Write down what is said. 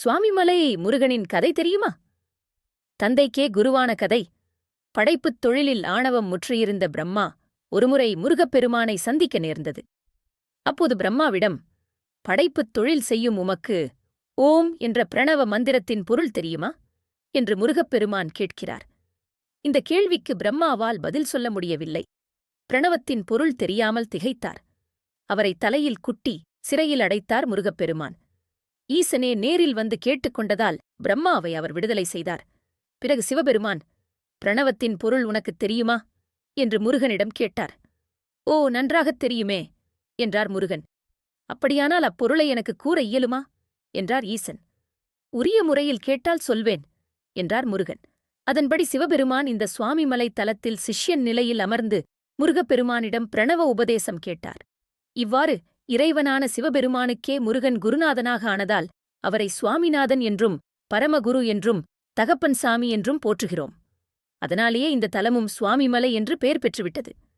சுவாமிமலை முருகனின் கதை தெரியுமா? தந்தைக்கே குருவான கதை. படைப்புத் தொழிலில் ஆணவம் முற்றியிருந்த பிரம்மா ஒருமுறை முருகப்பெருமானை சந்திக்க நேர்ந்தது. அப்போது பிரம்மாவிடம், படைப்புத் தொழில் செய்யும் உமக்கு ஓம் என்ற பிரணவ மந்திரத்தின் பொருள் தெரியுமா என்று முருகப்பெருமான் கேட்கிறார். இந்த கேள்விக்கு பிரம்மாவால் பதில் சொல்ல முடியவில்லை. பிரணவத்தின் பொருள் தெரியாமல் திகைத்தார். அவரை தலையில் குட்டி சிறையில் அடைத்தார் முருகப்பெருமான். ஈசனே நேரில் வந்து கேட்டுக்கொண்டதால் பிரம்மாவை அவர் விடுதலை செய்தார். பிறகு சிவபெருமான், பிரணவத்தின் பொருள் உனக்குத் தெரியுமா என்று முருகனிடம் கேட்டார். ஓ, நன்றாகத் தெரியுமே என்றார் முருகன். அப்படியானால் அப்பொருளை எனக்குக் கூற இயலுமா என்றார் ஈசன். உரிய முறையில் கேட்டால் சொல்வேன் என்றார் முருகன். அதன்படி சிவபெருமான் இந்த சுவாமிமலை தலத்தில் சிஷ்யன் நிலையில் அமர்ந்து முருகப்பெருமானிடம் பிரணவ உபதேசம் கேட்டார். இவ்வாறு இறைவனான சிவபெருமானுக்கே முருகன் குருநாதனாக ஆனதால் அவரை சுவாமிநாதன் என்றும் பரமகுரு என்றும் தகப்பன் சாமி என்றும் போற்றுகிறோம். அதனாலேயே இந்த தலமும் சுவாமிமலை என்று பெயர் பெற்றுவிட்டது.